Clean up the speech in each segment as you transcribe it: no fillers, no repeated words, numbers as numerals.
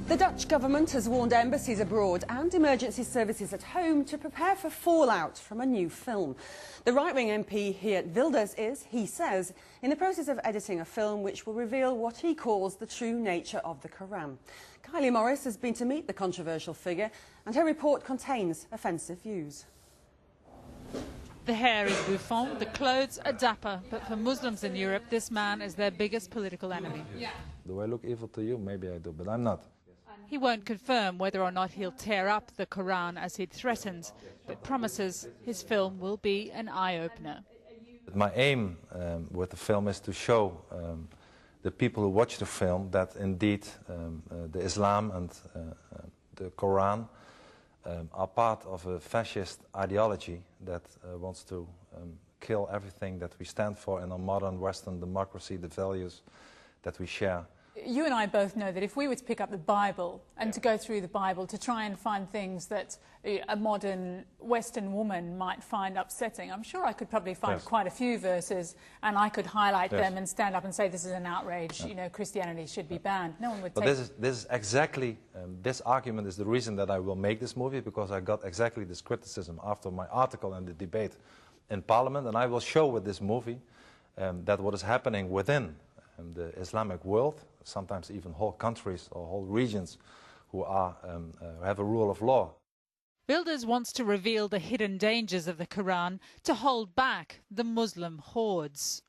The Dutch government has warned embassies abroad and emergency services at home to prepare for fallout from a new film. The right-wing MP Geert Wilders is, he says, in the process of editing a film which will reveal what he calls the true nature of the Quran. Kylie Morris has been to meet the controversial figure and her report contains offensive views. The hair is bouffant, the clothes are dapper, but for Muslims in Europe, this man is their biggest political enemy. Do I look evil to you? Maybe I do, but I'm not. He won't confirm whether or not he'll tear up the Quran as he'd threatened, but promises his film will be an eye-opener. My aim with the film is to show the people who watch the film that indeed the Islam and the Quran are part of a fascist ideology that wants to kill everything that we stand for in a modern Western democracy, the values that we share. You and I both know that if we were to pick up the Bible and to go through the Bible to try and find things that a modern Western woman might find upsetting, I'm sure I could probably find quite a few verses and I could highlight them and stand up and say this is an outrage, you know, Christianity should be banned. No one would take... This is exactly, this argument is the reason that I will make this movie, because I got exactly this criticism after my article and the debate in Parliament, and I will show with this movie that what is happening within the Islamic world, sometimes even whole countries or whole regions who have a rule of law. Wilders wants to reveal the hidden dangers of the Quran to hold back the Muslim hordes.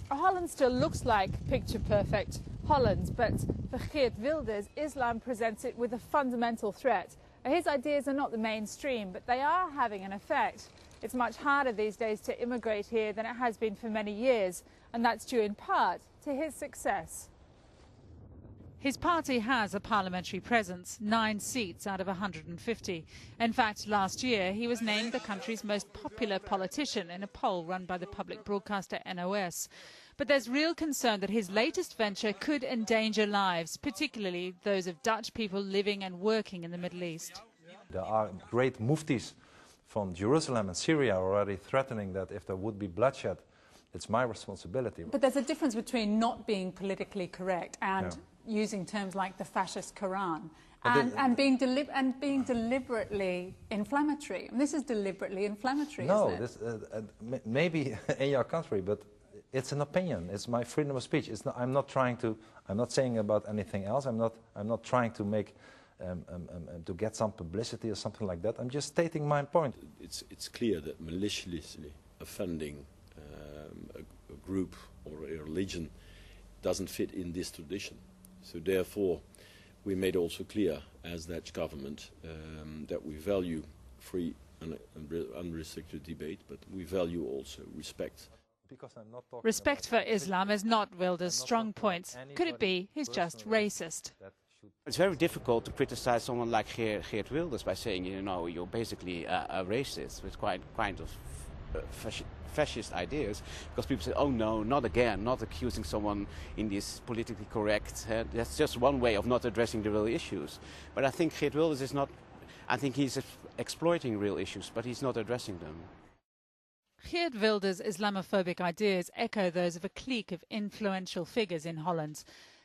Holland still looks like picture-perfect Holland, but for Geert Wilders, Islam presents it with a fundamental threat. His ideas are not the mainstream, but they are having an effect. It's much harder these days to immigrate here than it has been for many years, and that's due in part to his success. His party has a parliamentary presence, 9 seats out of 150. In fact, last year he was named the country's most popular politician in a poll run by the public broadcaster NOS. But there's real concern that his latest venture could endanger lives, particularly those of Dutch people living and working in the Middle East. There are great muftis from Jerusalem and Syria already threatening that if there would be bloodshed, it's my responsibility. But there's a difference between not being politically correct and using terms like the fascist Quran and being deliberately inflammatory. And this is deliberately inflammatory, no, isn't it? Maybe in your country, but it's an opinion. It's my freedom of speech. It's not, I'm not saying about anything else. I'm not trying to make to get some publicity or something like that. I'm just stating my point. It's clear that maliciously offending a group or a religion doesn't fit in this tradition. So therefore we made also clear as Dutch government that we value free and unrestricted debate, but we value also respect. Respect for Islam is not Wilders' strong point. Could it be he's just racist? It's very difficult to criticize someone like Geert Wilders by saying, you know, you're basically a racist with kind of fascist ideas, because people say, oh no, not again, not accusing someone in this politically correct. That's just one way of not addressing the real issues. But I think Geert Wilders is not, I think he's exploiting real issues, but he's not addressing them. Geert Wilders' Islamophobic ideas echo those of a clique of influential figures in Holland.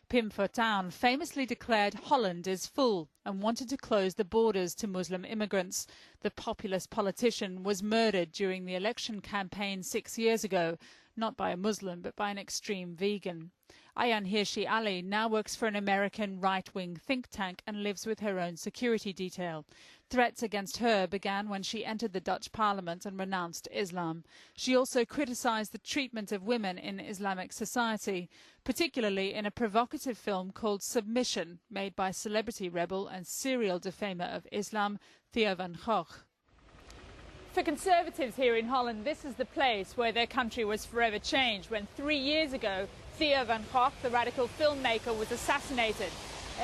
Pim Fortuyn famously declared Holland is full and wanted to close the borders to Muslim immigrants. The populist politician was murdered during the election campaign 6 years ago, not by a Muslim but by an extreme vegan. Ayaan Hirsi Ali now works for an American right-wing think tank and lives with her own security detail. Threats against her began when she entered the Dutch parliament and renounced Islam. She also criticised the treatment of women in Islamic society, particularly in a provocative film called Submission, made by celebrity rebel and serial defamer of Islam, Theo van Gogh. For conservatives here in Holland, this is the place where their country was forever changed when 3 years ago Theo van Gogh, the radical filmmaker, was assassinated.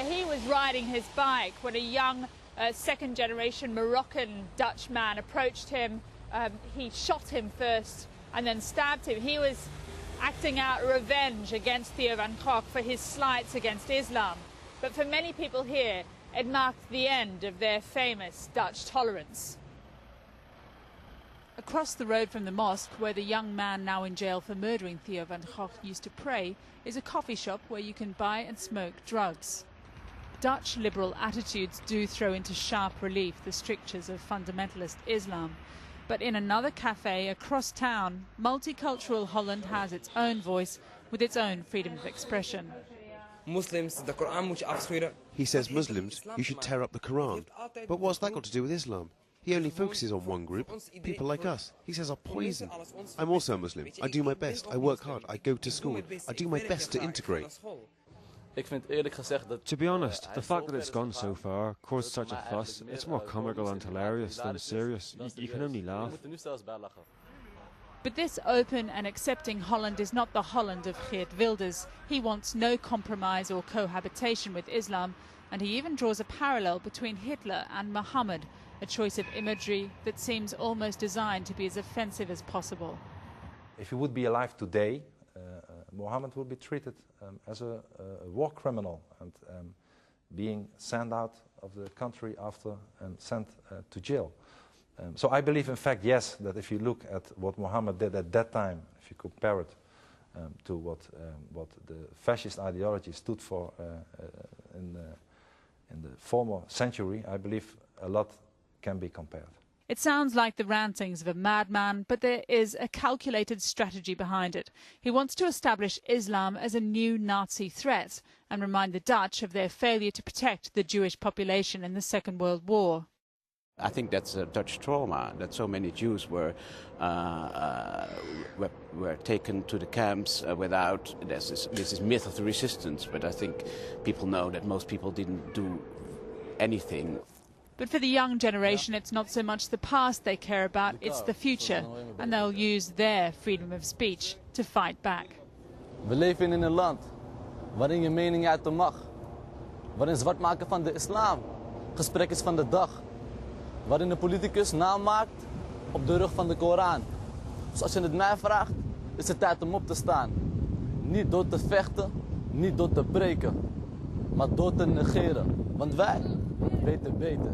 He was riding his bike when a young second-generation Moroccan Dutch man approached him. He shot him first and then stabbed him. He was acting out revenge against Theo van Gogh for his slights against Islam. But for many people here, it marked the end of their famous Dutch tolerance. Across the road from the mosque, where the young man now in jail for murdering Theo van Gogh used to pray, is a coffee shop where you can buy and smoke drugs. Dutch liberal attitudes do throw into sharp relief the strictures of fundamentalist Islam. But in another cafe across town, multicultural Holland has its own voice with its own freedom of expression. He says Muslims, you should tear up the Quran. But what's that got to do with Islam? He only focuses on one group, people like us. He says are poison. I'm also a Muslim. I do my best. I work hard. I go to school. I do my best to integrate. To be honest, the fact that it's gone so far caused such a fuss. It's more comical and hilarious than serious. You can only laugh. But this open and accepting Holland is not the Holland of Geert Wilders. He wants no compromise or cohabitation with Islam, and he even draws a parallel between Hitler and Muhammad, a choice of imagery that seems almost designed to be as offensive as possible. If he would be alive today, Muhammad would be treated as a war criminal and being sent out of the country after and sent to jail. So I believe, in fact, yes, that if you look at what Muhammad did at that time, if you compare it to what the fascist ideology stood for in the former century, I believe a lot can be compared. It sounds like the rantings of a madman, but there is a calculated strategy behind it. He wants to establish Islam as a new Nazi threat and remind the Dutch of their failure to protect the Jewish population in the Second World War. I think that's a Dutch trauma, that so many Jews were taken to the camps without. There's this myth of the resistance, but I think people know that most people didn't do anything. But for the young generation, it's not so much the past they care about, it's the future, and they'll use their freedom of speech to fight back. We leven in een land waarin je mening uiten mag, waarin zwart maken van de islam gesprek is van de dag, waarin de politicus naam maakt op de rug van de Koran. Dus als je het mij vraagt, is het tijd om op te staan. Niet door te vechten, niet door te preken, maar door te negeren. Want wij weten beter.